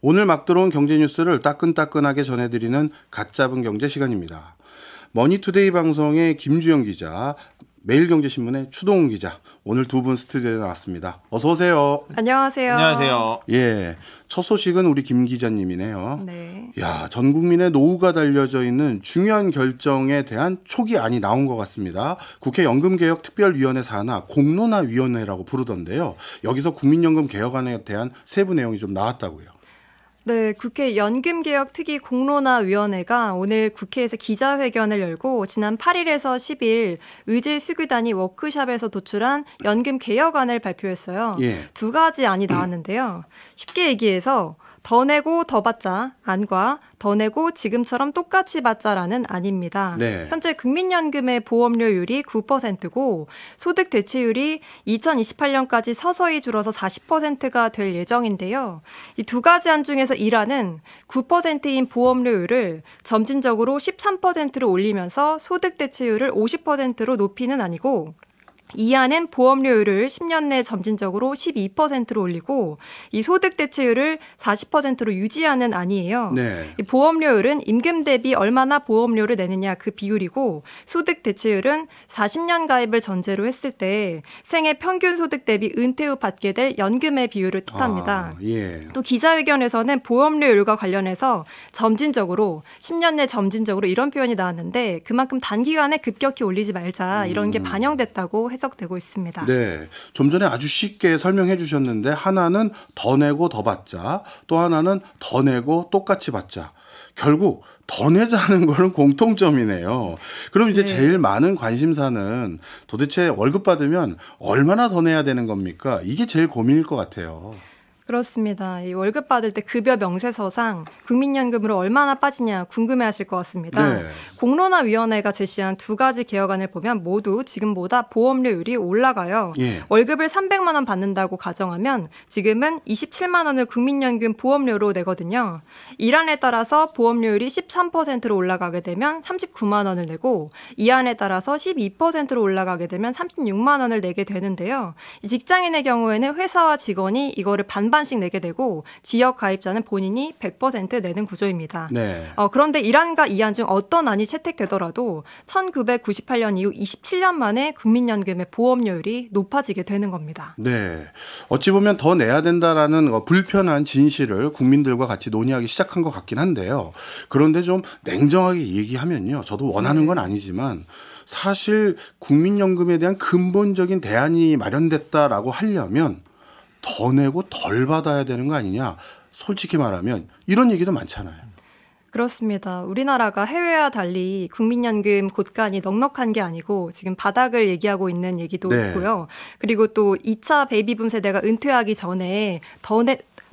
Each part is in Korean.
오늘 막 들어온 경제 뉴스를 따끈따끈하게 전해드리는 갓 잡은 경제 시간입니다. 머니투데이 방송의 김주영 기자, 매일경제신문의 추동훈 기자, 오늘 두 분 스튜디오에 나왔습니다. 어서 오세요. 안녕하세요. 안녕하세요. 예, 첫 소식은 우리 김 기자님이네요. 네. 야, 전 국민의 노후가 달려져 있는 중요한 결정에 대한 초기안이 나온 것 같습니다. 국회 연금개혁특별위원회 산하 공론화위원회라고 부르던데요. 여기서 국민연금 개혁안에 대한 세부 내용이 좀 나왔다고요. 네, 국회 연금개혁특위 공론화위원회가 오늘 국회에서 기자회견을 열고 지난 8일에서 10일 의제수규단위 워크숍에서 도출한 연금개혁안을 발표했어요. 예. 두 가지 안이 나왔는데요. 쉽게 얘기해서 더 내고 더 받자 안과 더 내고 지금처럼 똑같이 받자라는 안입니다. 네. 현재 국민연금의 보험료율이 9%고 소득 대체율이 2028년까지 서서히 줄어서 40%가 될 예정인데요. 이 두 가지 안 중에서 1안은 9%인 보험료율을 점진적으로 13%로 올리면서 소득 대체율을 50%로 높이는 안이고, 이 안은 보험료율을 10년 내 점진적으로 12%로 올리고 이 소득 대체율을 40%로 유지하는 안이에요. 네. 이 보험료율은 임금 대비 얼마나 보험료를 내느냐 그 비율이고, 소득 대체율은 40년 가입을 전제로 했을 때 생애 평균 소득 대비 은퇴 후 받게 될 연금의 비율을 뜻합니다. 예. 또 기자회견에서는 보험료율과 관련해서 점진적으로 10년 내 점진적으로 이런 표현이 나왔는데, 그만큼 단기간에 급격히 올리지 말자 이런 게 반영됐다고 해석되고 있습니다. 네, 좀 전에 아주 쉽게 설명해 주셨는데, 하나는 더 내고 더 받자, 또 하나는 더 내고 똑같이 받자. 결국 더 내자는 거는 공통점이네요. 그럼 이제 네. 제일 많은 관심사는 도대체 월급 받으면 얼마나 더 내야 되는 겁니까? 이게 제일 고민일 것 같아요. 그렇습니다. 이 월급 받을 때 급여 명세서상 국민연금으로 얼마나 빠지냐 궁금해하실 것 같습니다. 네. 공론화위원회가 제시한 두 가지 개혁안을 보면 모두 지금보다 보험료율이 올라가요. 예. 월급을 300만 원 받는다고 가정하면 지금은 27만 원을 국민연금 보험료로 내거든요. 이 안에 따라서 보험료율이 13%로 올라가게 되면 39만 원을 내고, 이 안에 따라서 12%로 올라가게 되면 36만 원을 내게 되는데요. 이 직장인의 경우에는 회사와 직원이 이거를 반반씩 내게 되고 지역 가입자는 본인이 100% 내는 구조입니다. 네. 그런데 1안과 2안 중 어떤 안이 채택되더라도 1998년 이후 27년 만에 국민연금의 보험료율이 높아지게 되는 겁니다. 네. 어찌 보면 더 내야 된다라는 불편한 진실을 국민들과 같이 논의하기 시작한 것 같긴 한데요. 그런데 좀 냉정하게 얘기하면요. 저도 원하는 건 아니지만 사실 국민연금에 대한 근본적인 대안이 마련됐다라고 하려면 더 내고 덜 받아야 되는 거 아니냐. 솔직히 말하면 이런 얘기도 많잖아요. 그렇습니다. 우리나라가 해외와 달리 국민연금 곳간이 넉넉한 게 아니고 지금 바닥을 얘기하고 있는 얘기도 네. 있고요. 그리고 또 2차 베이비붐 세대가 은퇴하기 전에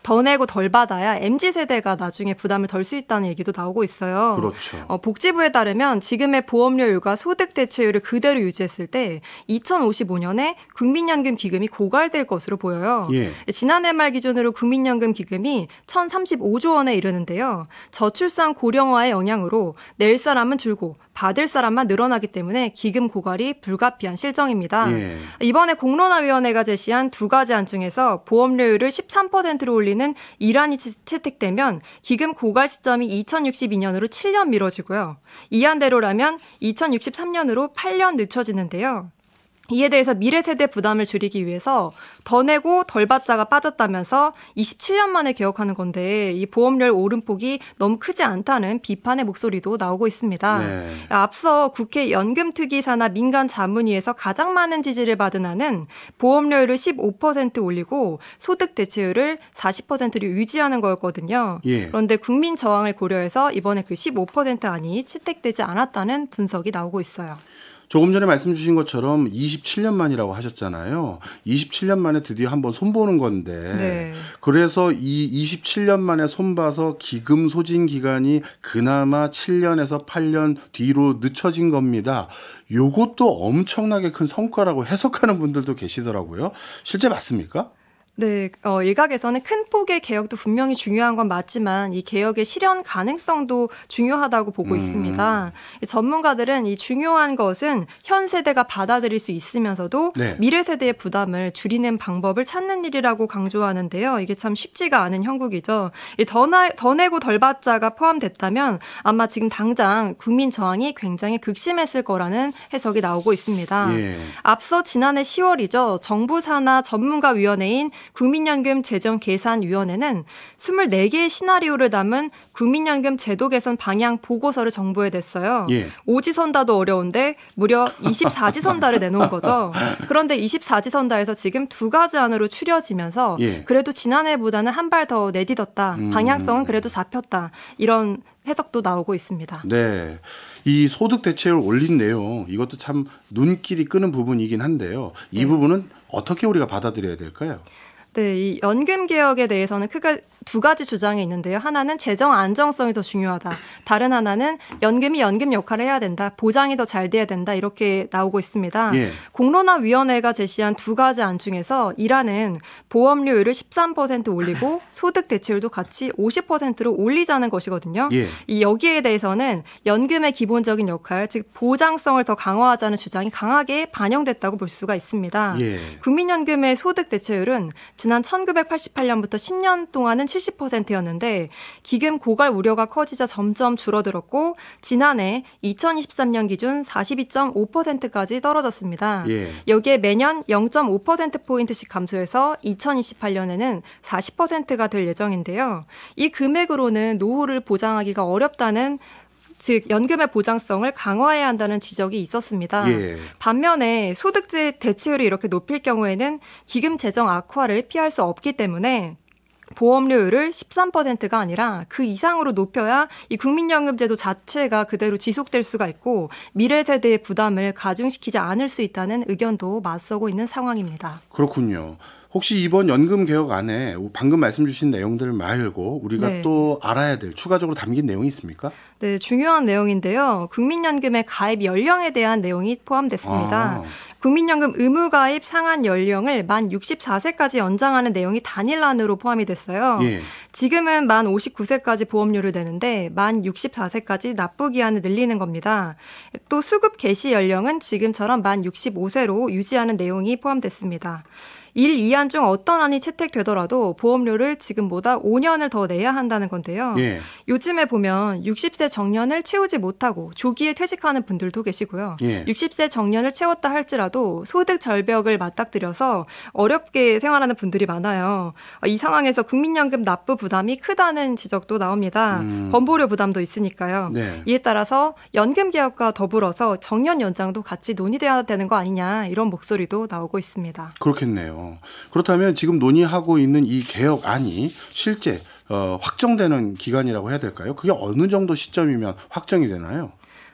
더 내고 덜 받아야 MZ세대가 나중에 부담을 덜 수 있다는 얘기도 나오고 있어요. 그렇죠. 복지부에 따르면 지금의 보험료율과 소득 대체율을 그대로 유지했을 때 2055년에 국민연금 기금이 고갈될 것으로 보여요. 예. 지난해 말 기준으로 국민연금 기금이 1,035조 원에 이르는데요. 저출산 고령화의 영향으로 낼 사람은 줄고 받을 사람만 늘어나기 때문에 기금 고갈이 불가피한 실정입니다. 예. 이번에 공론화위원회가 제시한 두 가지 안 중에서 보험료율을 13%로 올리는 1안이 채택되면 기금 고갈 시점이 2062년으로 7년 미뤄지고요. 이 안대로라면 2063년으로 8년 늦춰지는데요. 이에 대해서 미래 세대 부담을 줄이기 위해서 더 내고 덜 받자가 빠졌다면서 27년 만에 개혁하는 건데 이 보험료율 오름폭이 너무 크지 않다는 비판의 목소리도 나오고 있습니다. 네. 앞서 국회 연금특위 산하 민간자문위에서 가장 많은 지지를 받은 안은 보험료율을 15% 올리고 소득 대체율을 40%로 유지하는 거였거든요. 예. 그런데 국민 저항을 고려해서 이번에 그 15% 안이 채택되지 않았다는 분석이 나오고 있어요. 조금 전에 말씀 주신 것처럼 27년 만이라고 하셨잖아요. 27년 만에 드디어 한번 손보는 건데 네. 그래서 이 27년 만에 손봐서 기금 소진 기간이 그나마 7년에서 8년 뒤로 늦춰진 겁니다. 요것도 엄청나게 큰 성과라고 해석하는 분들도 계시더라고요. 실제 맞습니까? 네, 일각에서는 큰 폭의 개혁도 분명히 중요한 건 맞지만 이 개혁의 실현 가능성도 중요하다고 보고 있습니다. 전문가들은 이 중요한 것은 현 세대가 받아들일 수 있으면서도 네. 미래 세대의 부담을 줄이는 방법을 찾는 일이라고 강조하는데요. 이게 참 쉽지가 않은 형국이죠. 더 내고 덜 받자가 포함됐다면 아마 지금 당장 국민 저항이 굉장히 극심했을 거라는 해석이 나오고 있습니다. 예. 앞서 지난해 10월이죠. 정부 산하 전문가위원회인 국민연금재정계산위원회는 24개의 시나리오를 담은 국민연금 제도 개선 방향 보고서를 정부에 냈어요. 예. 오지선다도 어려운데 무려 24지선다를 내놓은 거죠. 그런데 24지선다에서 지금 2가지 안으로 추려지면서 예. 그래도 지난해보다는 한 발 더 내딛었다. 방향성은 그래도 잡혔다. 이런 해석도 나오고 있습니다. 네. 이 소득 대체율 올린 내용 이것도 참 눈길이 끄는 부분이긴 한데요. 이 부분은 어떻게 우리가 받아들여야 될까요? 네, 이 연금 개혁에 대해서는 크게 2가지 주장이 있는데요. 하나는 재정 안정성이 더 중요하다. 다른 하나는 연금이 연금 역할을 해야 된다. 보장이 더 잘 돼야 된다. 이렇게 나오고 있습니다. 예. 공론화위원회가 제시한 2가지 안 중에서 1안은 보험료율을 13% 올리고 소득 대체율도 같이 50%로 올리자는 것이거든요. 예. 이 여기에 대해서는 연금의 기본적인 역할, 즉 보장성을 더 강화하자는 주장이 강하게 반영됐다고 볼 수가 있습니다. 예. 국민연금의 소득 대체율은 지난 1988년부터 10년 동안은 70%였는데 기금 고갈 우려가 커지자 점점 줄어들었고 지난해 2023년 기준 42.5%까지 떨어졌습니다. 예. 여기에 매년 0.5%포인트씩 감소해서 2028년에는 40%가 될 예정인데요. 이 금액으로는 노후를 보장하기가 어렵다는 즉 연금의 보장성을 강화해야 한다는 지적이 있었습니다. 예. 반면에 소득세 대체율이 이렇게 높일 경우에는 기금 재정 악화를 피할 수 없기 때문에 보험료율을 13%가 아니라 그 이상으로 높여야 이 국민연금제도 자체가 그대로 지속될 수가 있고 미래 세대의 부담을 가중시키지 않을 수 있다는 의견도 맞서고 있는 상황입니다. 그렇군요. 혹시 이번 연금 개혁 안에 방금 말씀 주신 내용들 말고 우리가 네. 또 알아야 될 추가적으로 담긴 내용이 있습니까? 네, 중요한 내용인데요. 국민연금의 가입 연령에 대한 내용이 포함됐습니다. 아. 국민연금 의무가입 상한 연령을 만 64세까지 연장하는 내용이 단일안으로 포함이 됐어요. 예. 지금은 만 59세까지 보험료를 내는데 만 64세까지 납부 기한을 늘리는 겁니다. 또 수급 개시 연령은 지금처럼 만 65세로 유지하는 내용이 포함됐습니다. 1, 2안 중 어떤 안이 채택되더라도 보험료를 지금보다 5년을 더 내야 한다는 건데요. 예. 요즘에 보면 60세 정년을 채우지 못하고 조기에 퇴직하는 분들도 계시고요. 예. 60세 정년을 채웠다 할지라도 소득 절벽을 맞닥뜨려서 어렵게 생활하는 분들이 많아요. 이 상황에서 국민연금 납부 부담이 크다는 지적도 나옵니다. 건보료 부담도 있으니까요. 네. 이에 따라서 연금 개혁과 더불어서 정년 연장도 같이 논의돼야 되는 거 아니냐 이런 목소리도 나오고 있습니다. 그렇겠네요. 그렇다면 지금 논의하고 있는 이 개혁안이 실제 확정되는 기간이라고 해야 될까요? 그게 어느 정도 시점이면 확정이 되나요?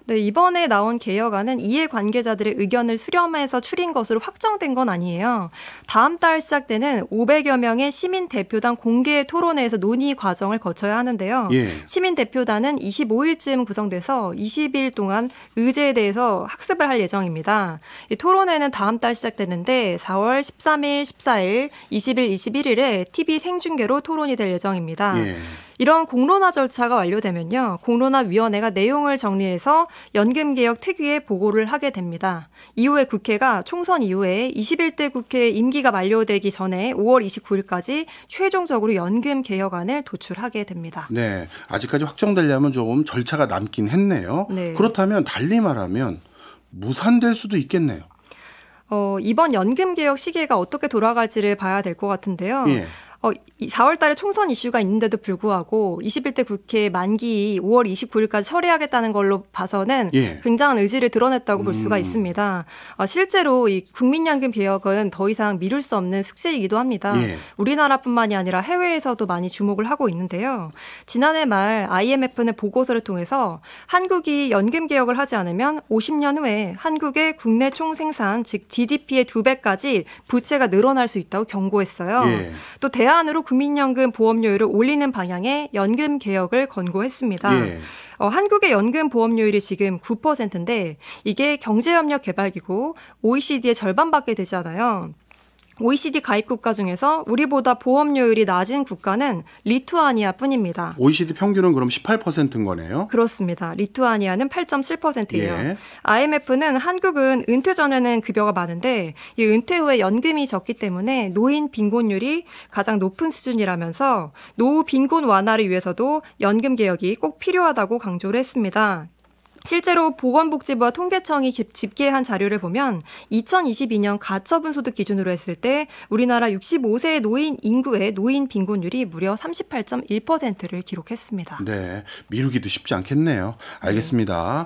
네, 이번에 나온 개혁안은 이해관계자들의 의견을 수렴해서 추린 것으로 확정된 건 아니에요. 다음 달 시작되는 500여 명의 시민대표단 공개 토론회에서 논의 과정을 거쳐야 하는데요. 예. 시민대표단은 25일쯤 구성돼서 20일 동안 의제에 대해서 학습을 할 예정입니다. 이 토론회는 다음 달 시작되는데 4월 13일, 14일, 20일, 21일에 TV 생중계로 토론이 될 예정입니다. 예. 이런 공론화 절차가 완료되면요. 공론화위원회가 내용을 정리해서 연금개혁 특위에 보고를 하게 됩니다. 이후에 국회가 총선 이후에 21대 국회 임기가 만료되기 전에 5월 29일까지 최종적으로 연금개혁안을 도출하게 됩니다. 네. 아직까지 확정되려면 조금 절차가 남긴 했네요. 네. 그렇다면 달리 말하면 무산될 수도 있겠네요. 이번 연금개혁 시기가 어떻게 돌아갈지를 봐야 될 것 같은데요. 예. 4월 달에 총선 이슈가 있는데도 불구하고 21대 국회 만기 5월 29일까지 처리하겠다는 걸로 봐서는 예. 굉장한 의지를 드러냈다고 볼 수가 있습니다. 실제로 이 국민연금 개혁은 더 이상 미룰 수 없는 숙제이기도 합니다. 예. 우리나라뿐만이 아니라 해외에서도 많이 주목을 하고 있는데요. 지난해 말 IMF는 보고서를 통해서 한국이 연금 개혁을 하지 않으면 50년 후에 한국의 국내 총생산 즉 GDP의 2배까지 부채가 늘어날 수 있다고 경고했어요. 예. 또 대안으로 국민연금 보험료율을 올리는 방향의 연금 개혁을 권고했습니다. 예. 한국의 연금 보험료율이 지금 9%인데 이게 경제협력개발기구 OECD의 절반밖에 되지 않아요. OECD 가입 국가 중에서 우리보다 보험료율이 낮은 국가는 리투아니아뿐입니다. OECD 평균은 그럼 18%인 거네요? 그렇습니다. 리투아니아는 8.7%예요. 예. IMF는 한국은 은퇴 전에는 급여가 많은데 이 은퇴 후에 연금이 적기 때문에 노인 빈곤율이 가장 높은 수준이라면서 노후 빈곤 완화를 위해서도 연금 개혁이 꼭 필요하다고 강조를 했습니다. 실제로 보건복지부와 통계청이 집계한 자료를 보면 2022년 가처분 소득 기준으로 했을 때 우리나라 65세 노인 인구의 노인 빈곤율이 무려 38.1%를 기록했습니다. 네, 미루기도 쉽지 않겠네요. 알겠습니다.